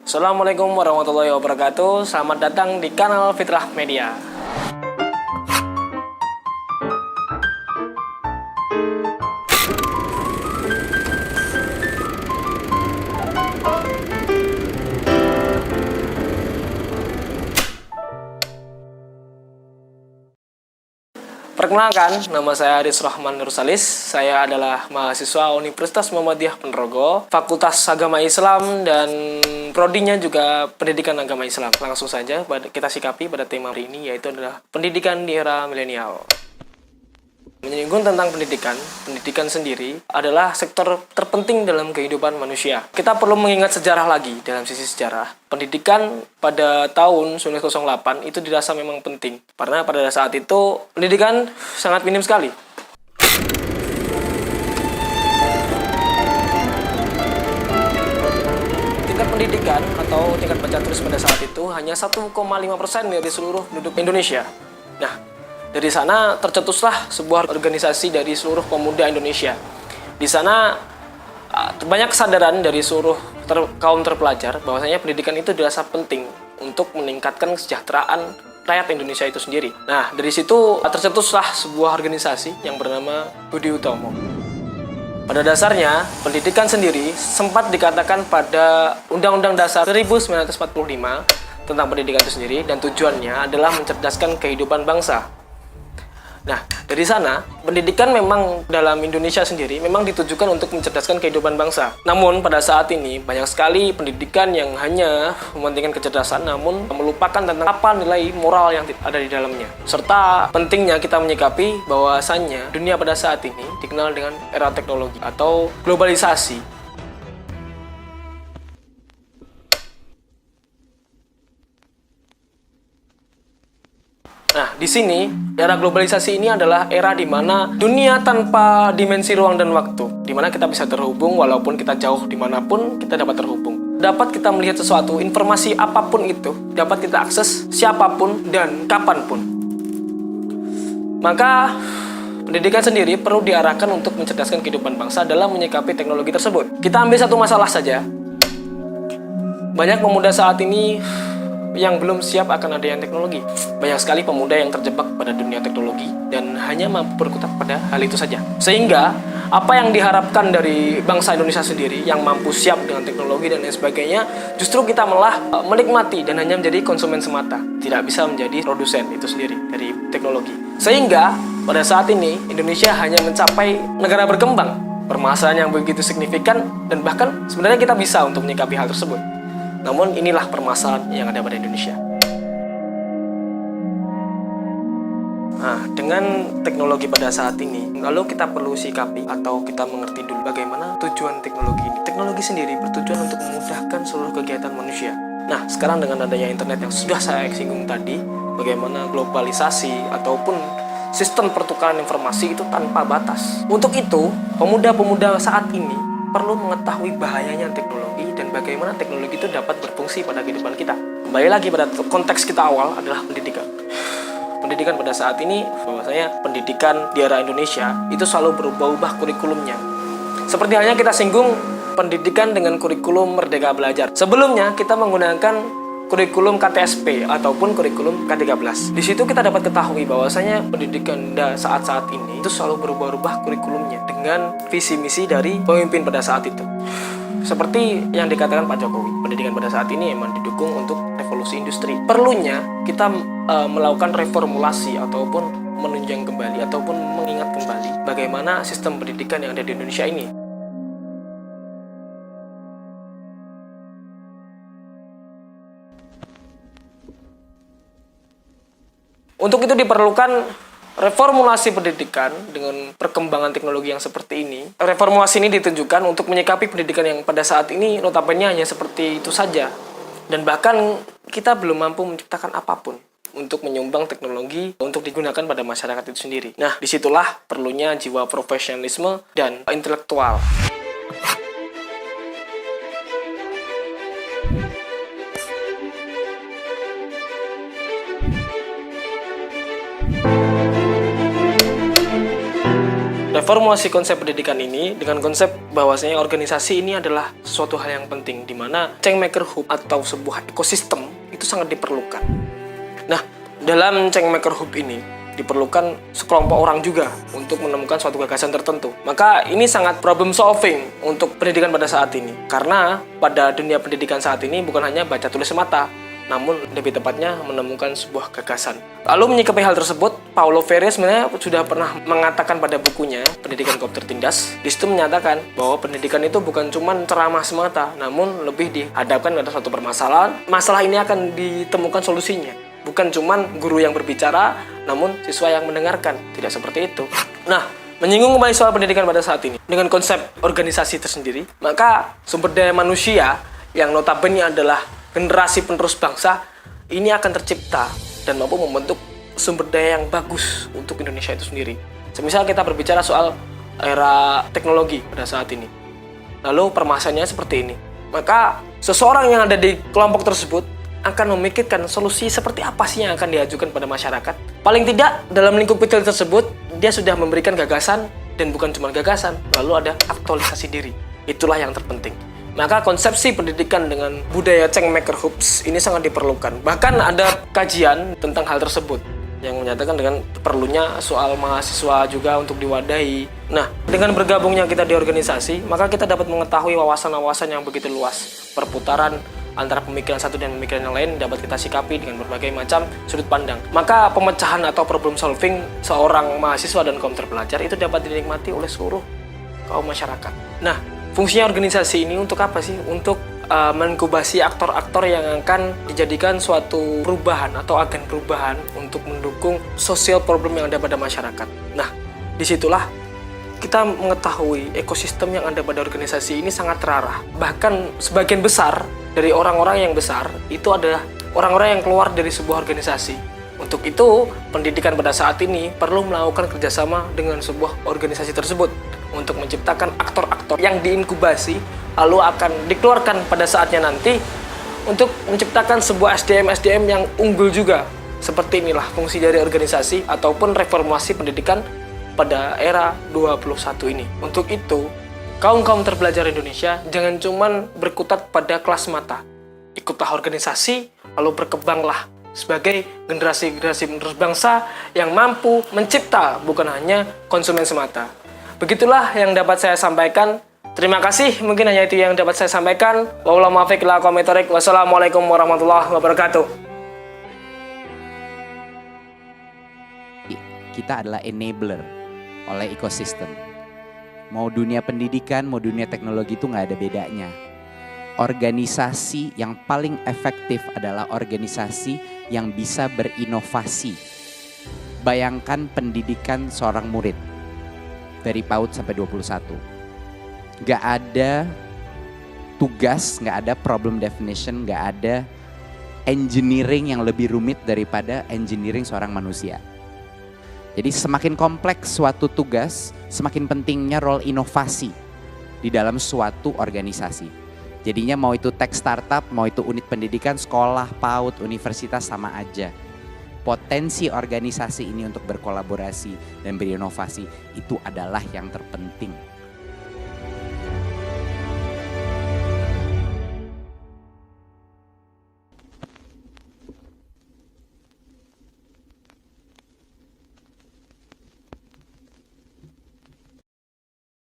Assalamualaikum warahmatullahi wabarakatuh. Selamat datang di kanal Fitrah Media. Perkenalkan, nama saya Aris Rahman Nursalis. Saya adalah mahasiswa Universitas Muhammadiyah Ponorogo, Fakultas Agama Islam, dan prodinya juga Pendidikan Agama Islam. Langsung saja kita sikapi pada tema hari ini, yaitu adalah pendidikan di era milenial. Menyinggung tentang pendidikan sendiri adalah sektor terpenting dalam kehidupan manusia. Kita perlu mengingat sejarah lagi. Dalam sisi sejarah, pendidikan pada tahun 1908 itu dirasa memang penting, karena pada saat itu pendidikan sangat minim sekali. Tingkat pendidikan atau tingkat baca tulis pada saat itu hanya 1,5% dari seluruh penduduk Indonesia. Nah, dari sana tercetuslah sebuah organisasi dari seluruh pemuda Indonesia. Di sana banyak kesadaran dari seluruh kaum terpelajar bahwasanya pendidikan itu dirasa penting untuk meningkatkan kesejahteraan rakyat Indonesia itu sendiri. Nah, dari situ tercetuslah sebuah organisasi yang bernama Budi Utomo. Pada dasarnya, pendidikan sendiri sempat dikatakan pada Undang-Undang Dasar 1945 tentang pendidikan itu sendiri, dan tujuannya adalah mencerdaskan kehidupan bangsa. Nah, dari sana, pendidikan memang dalam Indonesia sendiri memang ditujukan untuk mencerdaskan kehidupan bangsa. Namun, pada saat ini, banyak sekali pendidikan yang hanya mementingkan kecerdasan, namun melupakan tentang apa nilai moral yang ada di dalamnya. Serta pentingnya kita menyikapi bahwasannya dunia pada saat ini dikenal dengan era teknologi atau globalisasi. Nah, di sini, era globalisasi ini adalah era di mana dunia tanpa dimensi ruang dan waktu, di mana kita bisa terhubung walaupun kita jauh dimanapun, kita dapat terhubung. Dapat kita melihat sesuatu, informasi apapun itu, dapat kita akses siapapun dan kapanpun. Maka, pendidikan sendiri perlu diarahkan untuk mencerdaskan kehidupan bangsa dalam menyikapi teknologi tersebut. Kita ambil satu masalah saja. Banyak pemuda saat ini yang belum siap akan adanya teknologi. Banyak sekali pemuda yang terjebak pada dunia teknologi dan hanya mampu berkutat pada hal itu saja. Sehingga apa yang diharapkan dari bangsa Indonesia sendiri yang mampu siap dengan teknologi dan lain sebagainya, justru kita malah menikmati dan hanya menjadi konsumen semata, tidak bisa menjadi produsen itu sendiri dari teknologi. Sehingga pada saat ini Indonesia hanya mencapai negara berkembang, permasalahan yang begitu signifikan, dan bahkan sebenarnya kita bisa untuk menyikapi hal tersebut. Namun inilah permasalahan yang ada pada Indonesia. Nah, dengan teknologi pada saat ini, lalu kita perlu sikapi atau kita mengerti dulu bagaimana tujuan teknologi ini. Teknologi sendiri bertujuan untuk memudahkan seluruh kegiatan manusia. Nah, sekarang dengan adanya internet yang sudah saya singgung tadi, bagaimana globalisasi ataupun sistem pertukaran informasi itu tanpa batas. Untuk itu, pemuda-pemuda saat ini perlu mengetahui bahayanya teknologi dan bagaimana teknologi itu dapat berfungsi pada kehidupan kita. Kembali lagi pada konteks kita awal adalah pendidikan. Pendidikan pada saat ini, bahwasanya pendidikan di era Indonesia itu selalu berubah-ubah kurikulumnya. Seperti halnya kita singgung pendidikan dengan kurikulum Merdeka Belajar. Sebelumnya kita menggunakan kurikulum KTSP ataupun kurikulum K13. Di situ kita dapat ketahui bahwasanya pendidikan saat-saat ini itu selalu berubah-ubah kurikulumnya dengan visi misi dari pemimpin pada saat itu. Seperti yang dikatakan Pak Jokowi, pendidikan pada saat ini memang didukung untuk revolusi industri. Perlunya kita melakukan reformulasi ataupun menunjang kembali ataupun mengingat kembali bagaimana sistem pendidikan yang ada di Indonesia ini. Untuk itu diperlukan reformulasi pendidikan dengan perkembangan teknologi yang seperti ini. Reformulasi ini ditujukan untuk menyikapi pendidikan yang pada saat ini notabene hanya seperti itu saja. Dan bahkan kita belum mampu menciptakan apapun untuk menyumbang teknologi untuk digunakan pada masyarakat itu sendiri. Nah, disitulah perlunya jiwa profesionalisme dan intelektual. mereformulasi konsep pendidikan ini dengan konsep bahwasanya organisasi ini adalah suatu hal yang penting, di mana Changemaker Hub atau sebuah ekosistem itu sangat diperlukan. Nah, dalam Changemaker Hub ini diperlukan sekelompok orang juga untuk menemukan suatu gagasan tertentu. Maka ini sangat problem solving untuk pendidikan pada saat ini. Karena pada dunia pendidikan saat ini bukan hanya baca tulis semata, namun lebih tepatnya menemukan sebuah gagasan. Lalu menyikapi hal tersebut, Paulo Freire sebenarnya sudah pernah mengatakan pada bukunya Pendidikan Kaum Tertindas. Di situ menyatakan bahwa pendidikan itu bukan cuma ceramah semata, namun lebih dihadapkan pada suatu permasalahan. Masalah ini akan ditemukan solusinya. Bukan cuma guru yang berbicara, namun siswa yang mendengarkan. Tidak seperti itu. Nah, menyinggung kembali soal pendidikan pada saat ini dengan konsep organisasi tersendiri, maka sumber daya manusia yang notabene adalah generasi penerus bangsa ini akan tercipta dan mampu membentuk sumber daya yang bagus untuk Indonesia itu sendiri. Semisal kita berbicara soal era teknologi pada saat ini, lalu permasalahannya seperti ini, maka seseorang yang ada di kelompok tersebut akan memikirkan solusi seperti apa sih yang akan diajukan pada masyarakat. Paling tidak dalam lingkup kecil tersebut dia sudah memberikan gagasan, dan bukan cuma gagasan, lalu ada aktualisasi diri. Itulah yang terpenting. Maka konsepsi pendidikan dengan budaya Changemaker Hubs ini sangat diperlukan. Bahkan ada kajian tentang hal tersebut yang menyatakan dengan perlunya soal mahasiswa juga untuk diwadahi. Nah, dengan bergabungnya kita di organisasi, maka kita dapat mengetahui wawasan-wawasan yang begitu luas. Perputaran antara pemikiran satu dan pemikiran yang lain dapat kita sikapi dengan berbagai macam sudut pandang. Maka pemecahan atau problem solving seorang mahasiswa dan kaum terpelajar itu dapat dinikmati oleh seluruh kaum masyarakat. Nah, fungsinya organisasi ini untuk apa sih? Untuk menginkubasi aktor-aktor yang akan dijadikan suatu perubahan atau agen perubahan untuk mendukung sosial problem yang ada pada masyarakat. Nah, disitulah kita mengetahui ekosistem yang ada pada organisasi ini sangat terarah. Bahkan sebagian besar dari orang-orang yang besar itu adalah orang-orang yang keluar dari sebuah organisasi. Untuk itu, pendidikan pada saat ini perlu melakukan kerjasama dengan sebuah organisasi tersebut untuk menciptakan aktor-aktor yang diinkubasi lalu akan dikeluarkan pada saatnya nanti untuk menciptakan sebuah SDM-SDM yang unggul juga. Seperti inilah fungsi dari organisasi ataupun reformasi pendidikan pada era 21 ini. Untuk itu, kaum-kaum terpelajar Indonesia jangan cuman berkutat pada kelas mata. Ikutlah organisasi, lalu berkembanglah sebagai generasi-generasi penerus bangsa yang mampu mencipta, bukan hanya konsumen semata. Begitulah yang dapat saya sampaikan. Terima kasih, mungkin hanya itu yang dapat saya sampaikan. Wassalamualaikum warahmatullahi wabarakatuh. Kita adalah enabler oleh ekosistem. Mau dunia pendidikan, mau dunia teknologi itu nggak ada bedanya. Organisasi yang paling efektif adalah organisasi yang bisa berinovasi. Bayangkan pendidikan seorang murid dari PAUD sampai 21. Gak ada tugas, gak ada problem definition, gak ada engineering yang lebih rumit daripada engineering seorang manusia. Jadi semakin kompleks suatu tugas, semakin pentingnya role inovasi di dalam suatu organisasi. Jadinya mau itu tech startup, mau itu unit pendidikan, sekolah, PAUD, universitas sama aja. Potensi organisasi ini untuk berkolaborasi dan berinovasi itu adalah yang terpenting.